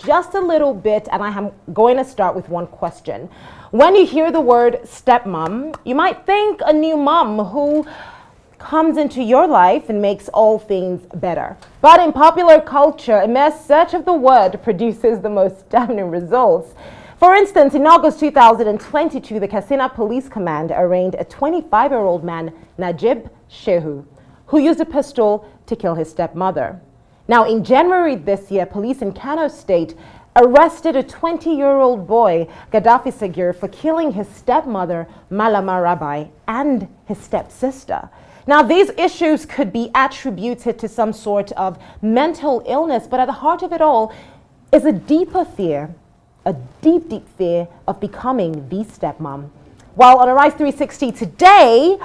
just a little bit, and I am going to start with one question. When you hear the word stepmom, you might think a new mom who comes into your life and makes all things better. But in popular culture, a mere search of the word produces the most damning results. For instance, in August 2022, the Katsina Police Command arraigned a 25-year-old man, Najib Shehu, who used a pistol to kill his stepmother. Now, in January this year, police in Kano State arrested a 20-year-old boy, Gaddafi Sagir, for killing his stepmother, Malama Rabai, and his stepsister. Now, these issues could be attributed to some sort of mental illness, but at the heart of it all is a deeper fear, a deep, deep fear of becoming the stepmom. While on Arise 360 today,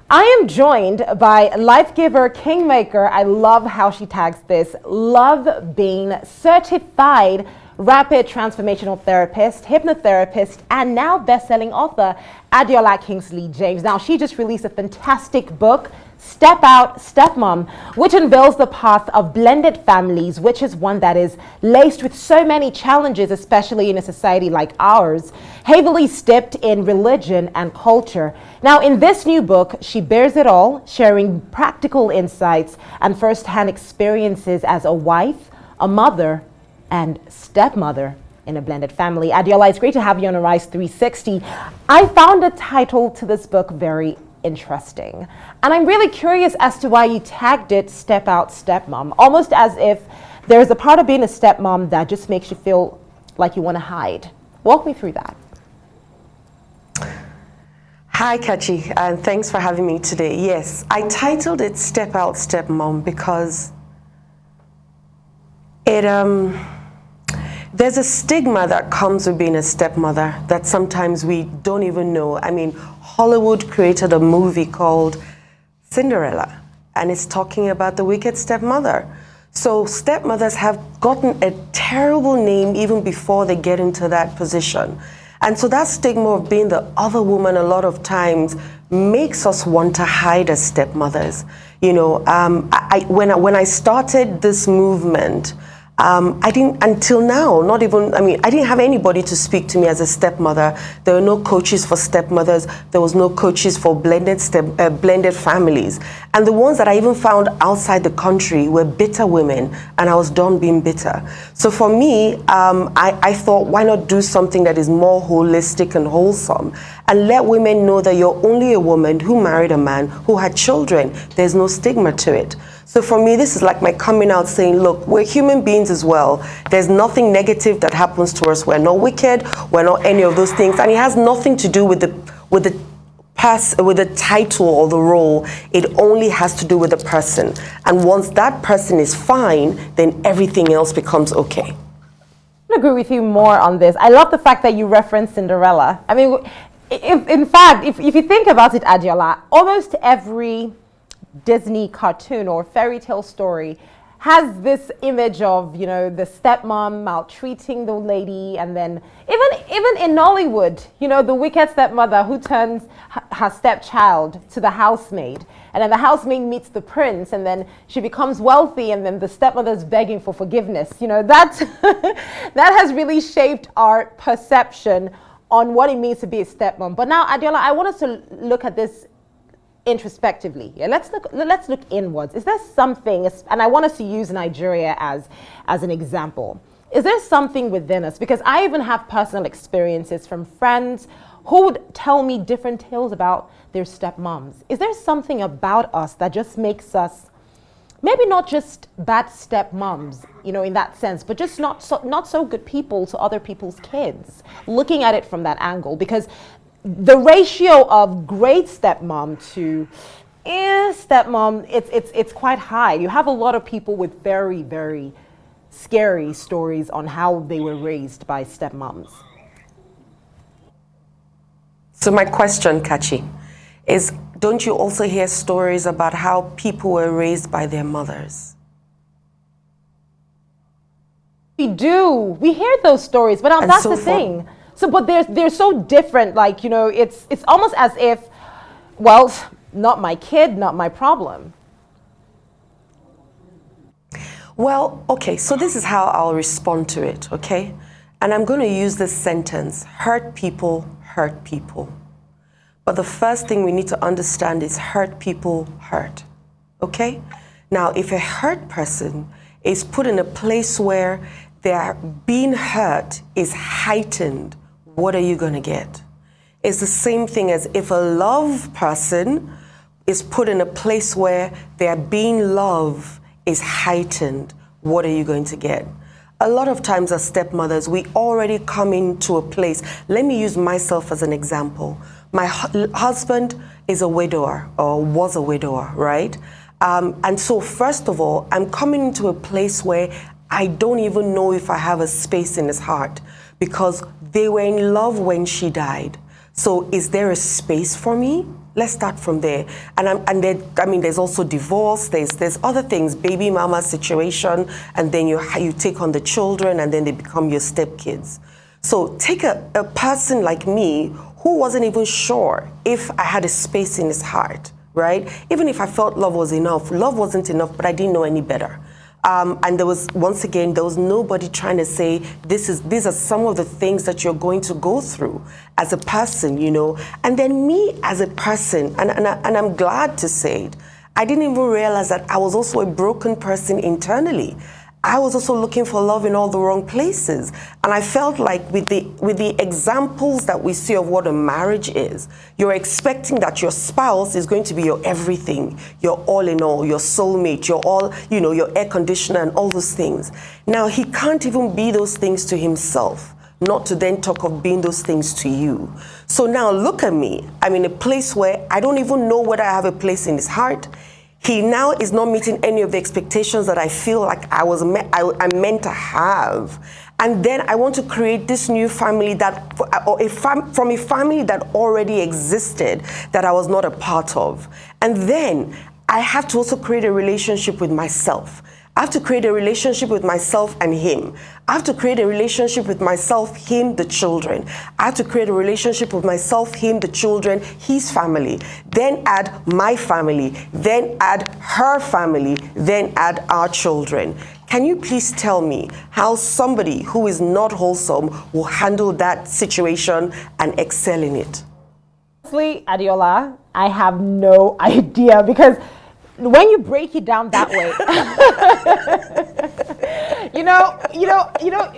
I am joined by life giver, kingmaker, I love how she tags this, love being certified rapid transformational therapist, hypnotherapist, and now best-selling author, Adeola Kingsley James. Now, she just released a fantastic book, Step Out, Stepmom, which unveils the path of blended families, which is one that is laced with so many challenges, especially in a society like ours, heavily steeped in religion and culture. Now, in this new book, she bears it all, sharing practical insights and first-hand experiences as a wife, a mother, and stepmother in a blended family. Adeola, it's great to have you on Arise 360. I found the title to this book very interesting. And I'm really curious as to why you tagged it Step Out, Stepmom, almost as if there's a part of being a stepmom that just makes you feel like you want to hide. Walk me through that. Hi, Kachi, and thanks for having me today. Yes, I titled it Step Out, Stepmom because there's a stigma that comes with being a stepmother that sometimes we don't even know. I mean, Hollywood created a movie called Cinderella, and it's talking about the wicked stepmother. So stepmothers have gotten a terrible name even before they get into that position. And so that stigma of being the other woman a lot of times makes us want to hide as stepmothers. You know, when I started this movement, I didn't, until now, I didn't have anybody to speak to me as a stepmother. There were no coaches for stepmothers. There was no coaches for blended families. And the ones that I even found outside the country were bitter women, and I was done being bitter. So for me, I thought, why not do something that is more holistic and wholesome, and let women know that you're only a woman who married a man who had children. There's no stigma to it. So for me, this is like my coming out saying, look, we're human beings as well. There's nothing negative that happens to us. We're not wicked. We're not any of those things. And it has nothing to do with the title or the role. It only has to do with the person. And once that person is fine, then everything else becomes okay. I agree with you more on this. I love the fact that you referenced Cinderella. I mean, if you think about it, Adeola, almost every Disney cartoon or fairy tale story has this image of, you know, the stepmom maltreating the lady, and then even in Nollywood, you know, the wicked stepmother who turns her stepchild to the housemaid, and then the housemaid meets the prince, and then she becomes wealthy, and then the stepmother's begging for forgiveness. You know, that that has really shaped our perception on what it means to be a stepmom. But now, Adeola, I want us to look at this introspectively. Yeah, let's look inwards. Is there something, and I want us to use Nigeria as an example. Is there something within us? Because I even have personal experiences from friends who would tell me different tales about their stepmoms. Is there something about us that just makes us maybe not just bad stepmoms, you know, in that sense, but just not so good people to other people's kids? Looking at it from that angle, because the ratio of great stepmom to stepmom, it's quite high. You have a lot of people with very, very scary stories on how they were raised by stepmoms. So my question, Kachi, is don't you also hear stories about how people were raised by their mothers? We do. We hear those stories, but that's the thing. So, but they're so different. Like, you know, it's almost as if, well, not my kid, not my problem. Well, okay, so this is how I'll respond to it, okay? And I'm going to use this sentence: hurt people hurt people. But the first thing we need to understand is hurt people hurt, okay? Now, if a hurt person is put in a place where their being hurt is heightened, what are you going to get? It's the same thing as if a love person is put in a place where their being love is heightened, what are you going to get? A lot of times as stepmothers, we already come into a place. Let me use myself as an example. My husband is a widower, or was a widower, right? And so first of all, I'm coming into a place where I don't even know if I have a space in his heart, because they were in love when she died. So is there a space for me? Let's start from there. And then, I mean, there's also divorce, there's other things, baby mama situation, and then you take on the children, and then they become your stepkids. So take a person like me who wasn't even sure if I had a space in his heart, right? Even if I felt love was enough, love wasn't enough, but I didn't know any better. And there was nobody trying to say, these are some of the things that you're going to go through as a person, you know. And then me as a person, and I'm glad to say it, I didn't even realize that I was also a broken person internally. I was also looking for love in all the wrong places. And I felt like with the examples that we see of what a marriage is, you're expecting that your spouse is going to be your everything, your all in all, your soulmate, your all, you know, your air conditioner and all those things. Now, he can't even be those things to himself, not to then talk of being those things to you. So now look at me. I'm in a place where I don't even know whether I have a place in his heart. He now is not meeting any of the expectations that I feel like I'm meant to have. And then I want to create this new family from a family that already existed, that I was not a part of. And then I have to also create a relationship with myself. I have to create a relationship with myself and him. I have to create a relationship with myself, him, the children. I have to create a relationship with myself, him, the children, his family. Then add my family. Then add her family. Then add our children. Can you please tell me how somebody who is not wholesome will handle that situation and excel in it? Honestly, Adeola, I have no idea, because when you break it down that way,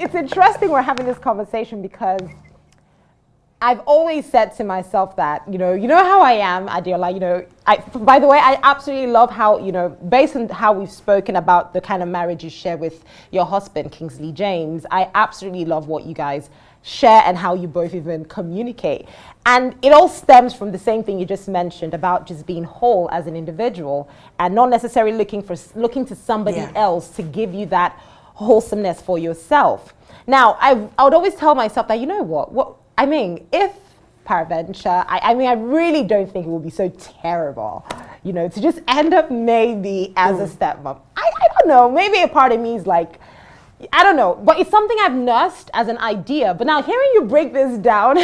it's interesting we're having this conversation, because I've always said to myself that, you know how I am, Adeola, by the way, I absolutely love how, based on how we've spoken about the kind of marriage you share with your husband, Kingsley James, I absolutely love what you guys share and how you both even communicate. And it all stems from the same thing you just mentioned about just being whole as an individual and not necessarily looking to somebody else to give you that wholesomeness for yourself. Now, I would always tell myself that, if peradventure, I really don't think it would be so terrible, to just end up maybe as a stepmom. I don't know, maybe a part of me is like, I don't know, but it's something I've nursed as an idea. But now hearing you break this down,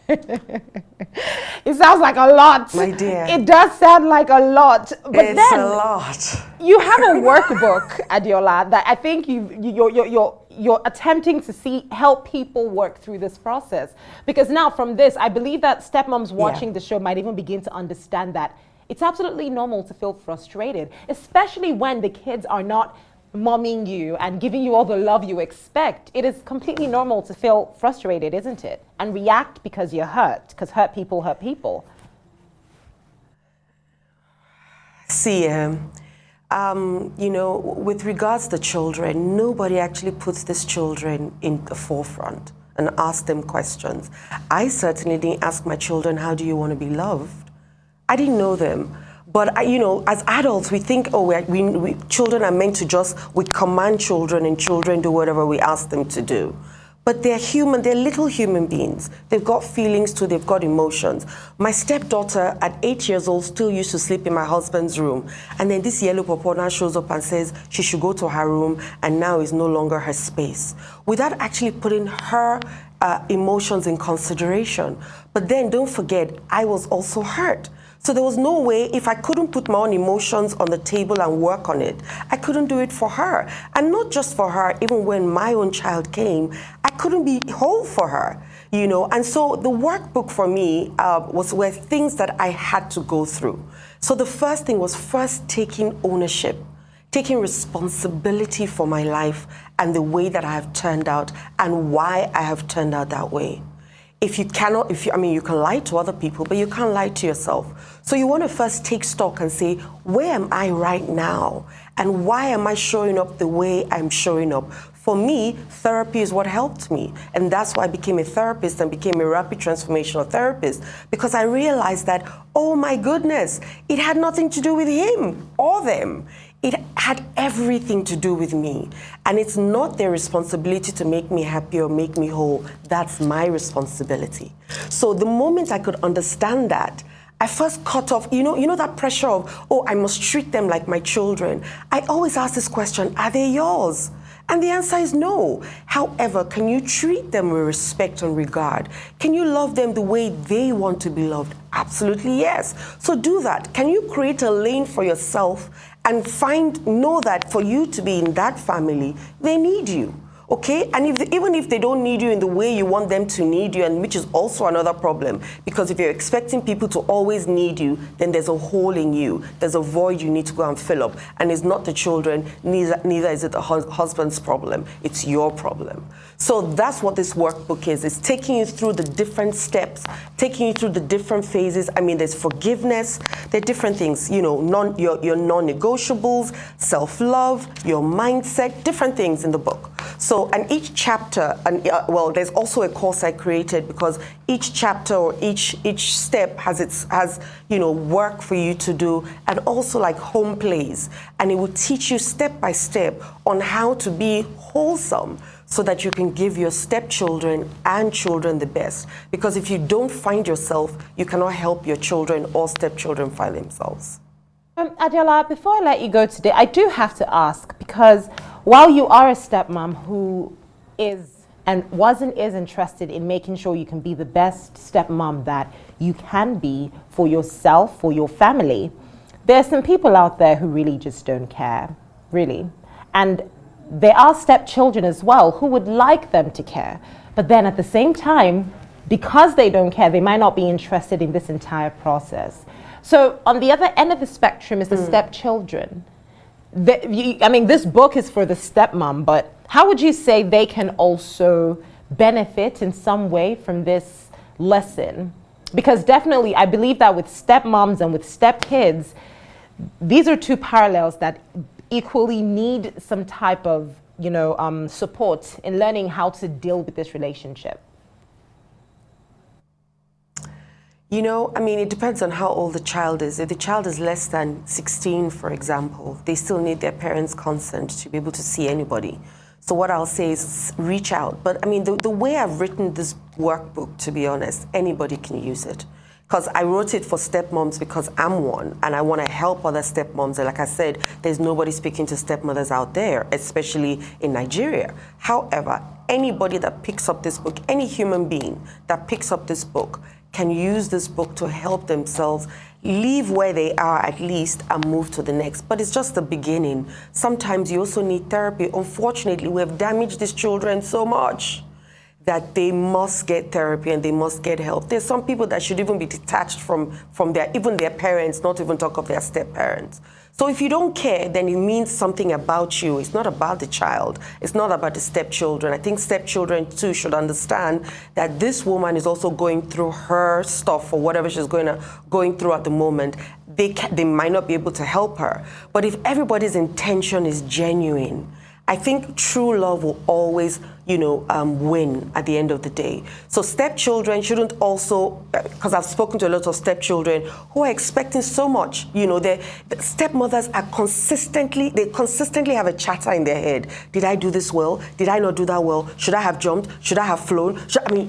it sounds like a lot. My dear. It does sound like a lot. But it's a lot. You have a workbook, Adeola, that I think you're attempting to help people work through this process. Because now from this, I believe that stepmoms watching the show might even begin to understand that it's absolutely normal to feel frustrated, especially when the kids are not momming you and giving you all the love you expect. It is completely normal to feel frustrated, isn't it? And react because you're hurt, because hurt people hurt people. See, with regards to children, nobody actually puts these children in the forefront and asks them questions. I certainly didn't ask my children, how do you want to be loved? I didn't know them. But, as adults, we think, children are meant to we command children and children do whatever we ask them to do. But they're human, they're little human beings. They've got feelings too, they've got emotions. My stepdaughter at 8 years old still used to sleep in my husband's room. And then this yellow pawpaw now shows up and says she should go to her room and now is no longer her space. Without actually putting her emotions in consideration. But then don't forget, I was also hurt. So there was no way, if I couldn't put my own emotions on the table and work on it, I couldn't do it for her. And not just for her, even when my own child came, I couldn't be whole for her, you know. And so the workbook for me were things that I had to go through. So the first thing was first taking ownership, taking responsibility for my life and the way that I have turned out and why I have turned out that way. If you cannot, you can lie to other people, but you can't lie to yourself. So you want to first take stock and say, where am I right now? And why am I showing up the way I'm showing up? For me, therapy is what helped me. And that's why I became a therapist and became a rapid transformational therapist, because I realized that, oh my goodness, it had nothing to do with him or them. It had everything to do with me. And it's not their responsibility to make me happy or make me whole. That's my responsibility. So the moment I could understand that, I first cut off, you know that pressure of, oh, I must treat them like my children. I always ask this question, are they yours? And the answer is no. However, can you treat them with respect and regard? Can you love them the way they want to be loved? Absolutely yes. So do that. Can you create a lane for yourself and know that for you to be in that family, they need you? Okay, and even if they don't need you in the way you want them to need you, and which is also another problem, because if you're expecting people to always need you, then there's a hole in you, there's a void you need to go and fill up, and it's not the children, neither is it the husband's problem, it's your problem. So that's what this workbook is. It's taking you through the different steps, taking you through the different phases. I mean, there's forgiveness, there are different things, you know, your non-negotiables, self-love, your mindset, different things in the book. So, and each chapter, there's also a course I created, because each chapter or each step has work for you to do, and also like home plays, and it will teach you step by step on how to be wholesome, so that you can give your stepchildren and children the best. Because if you don't find yourself, you cannot help your children or stepchildren find themselves. Adeola, before I let you go today, I do have to ask, because while you are a stepmom who is interested in making sure you can be the best stepmom that you can be for yourself, for your family, there are some people out there who really just don't care, really. And there are stepchildren as well who would like them to care. But then at the same time, because they don't care, they might not be interested in this entire process. So on the other end of the spectrum is the stepchildren. This book is for the stepmom, but how would you say they can also benefit in some way from this lesson? Because definitely, I believe that with stepmoms and with stepkids, these are two parallels that equally need some type of, support in learning how to deal with this relationship. It depends on how old the child is. If the child is less than 16, for example, they still need their parents' consent to be able to see anybody. So what I'll say is reach out. But the way I've written this workbook, to be honest, anybody can use it. Because I wrote it for stepmoms because I'm one, and I want to help other stepmoms. And like I said, there's nobody speaking to stepmothers out there, especially in Nigeria. However, anybody that picks up this book, any human being that picks up this book, can use this book to help themselves leave where they are at least and move to the next. But it's just the beginning. Sometimes you also need therapy. Unfortunately, we have damaged these children so much that they must get therapy and they must get help. There's some people that should even be detached from their parents, not even talk of their step-parents. So if you don't care, then it means something about you. It's not about the child. It's not about the stepchildren. I think stepchildren too should understand that this woman is also going through her stuff or whatever she's going through at the moment. They might not be able to help her. But if everybody's intention is genuine, I think true love will always, win at the end of the day. So stepchildren shouldn't also, because I've spoken to a lot of stepchildren who are expecting so much. The stepmothers are consistently have a chatter in their head. Did I do this well? Did I not do that well? Should I have jumped? Should I have flown?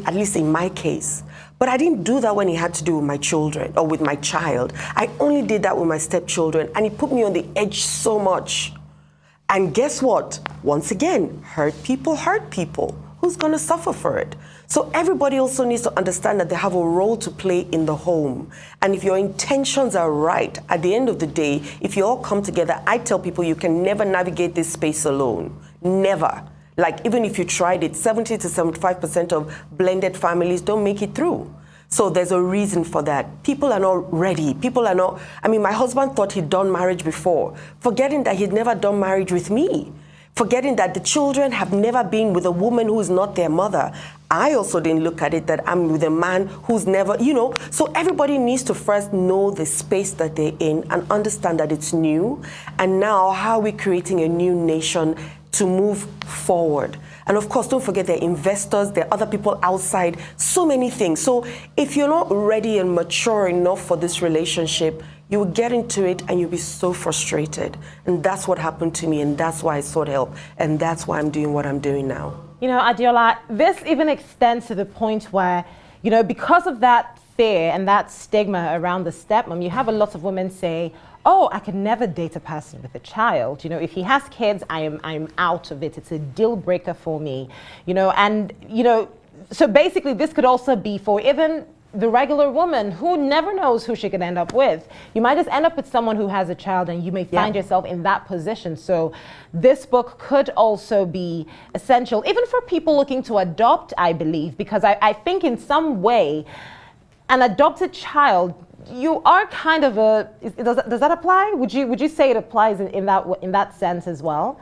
At least in my case. But I didn't do that when it had to do with my children or with my child. I only did that with my stepchildren, and it put me on the edge so much. And guess what? Once again, hurt people hurt people. who's going to suffer for it? So everybody also needs to understand that they have a role to play in the home. And if your intentions are right, at the end of the day, if you all come together, I tell people you can never navigate this space alone. Never. Like, even if you tried it, 70 to 75% of blended families don't make it through. So there's a reason for that. People are not ready. People are not, I mean, my husband thought he'd done marriage before, forgetting that he'd never done marriage with me, forgetting that the children have never been with a woman who is not their mother. I also didn't look at it that I'm with a man who's never, you know. So everybody needs to first know the space that they're in and understand that it's new. And now, how are we creating a new nation to move forward? And of course, don't forget there are investors, there are other people outside, so many things. So if you're not ready and mature enough for this relationship, you will get into it and you'll be so frustrated. And that's what happened to me, and that's why I sought help. And that's why I'm doing what I'm doing now. You know, Adeola, this even extends to the point where, you know, because of that fear and that stigma around the stepmom, you have a lot of women say, oh, I could never date a person with a child. You know, if he has kids, I'm out of it. It's a deal breaker for me. You know, and, you know, so basically this could also be for even the regular woman who never knows who she could end up with. You might just end up with someone who has a child and you may find yourself in that position. So this book could also be essential, even for people looking to adopt, I believe, because I think in some way, an adopted child, you are kind of a, does that apply? Would you say it applies in that sense as well?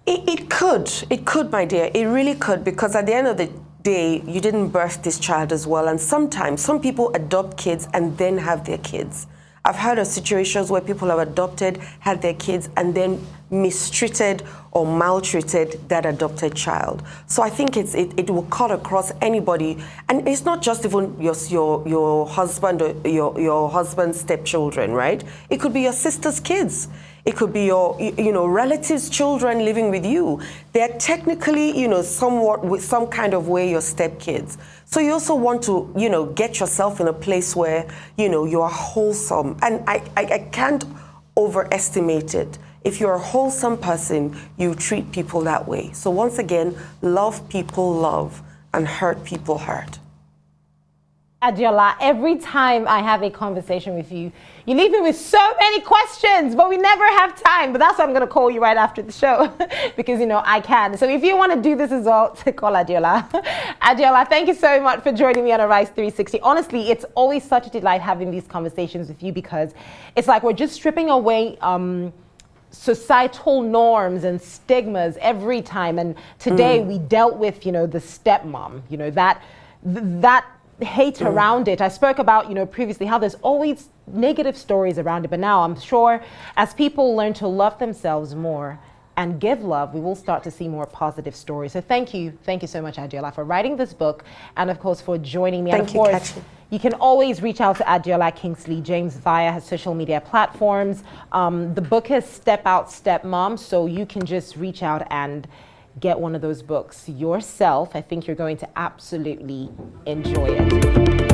It could, my dear. It really could, because at the end of the day, you didn't birth this child as well. And sometimes some people adopt kids and then have their kids. I've heard of situations where people have adopted, had their kids, and then mistreated or maltreated that adopted child. So I think it will cut across anybody, and it's not just even your husband or your husband's stepchildren, right? It could be your sister's kids. It could be your relatives' children living with you. They're technically, somewhat with some kind of way your stepkids. So you also want to, get yourself in a place where, you are wholesome. And I can't overestimate it. If you're a wholesome person, you treat people that way. So once again, love people love and hurt people hurt. Adeola, every time I have a conversation with you, you leave me with so many questions, but we never have time. But that's why I'm going to call you right after the show because, I can. So if you want to do this as well, call Adeola. Adeola, thank you so much for joining me on Arise 360. Honestly, it's always such a delight having these conversations with you because it's like we're just stripping away societal norms and stigmas every time. And today we dealt with, the stepmom, that hate around it. I spoke about, previously how there's always negative stories around it, but now I'm sure as people learn to love themselves more and give love, we will start to see more positive stories. So thank you so much, Adeola, for writing this book and of course for joining me. Thank you, Kachi. You can always reach out to Adeola Kingsley James via her social media platforms. The book is Step Out, Stepmom, so you can just reach out and get one of those books yourself. I think you're going to absolutely enjoy it.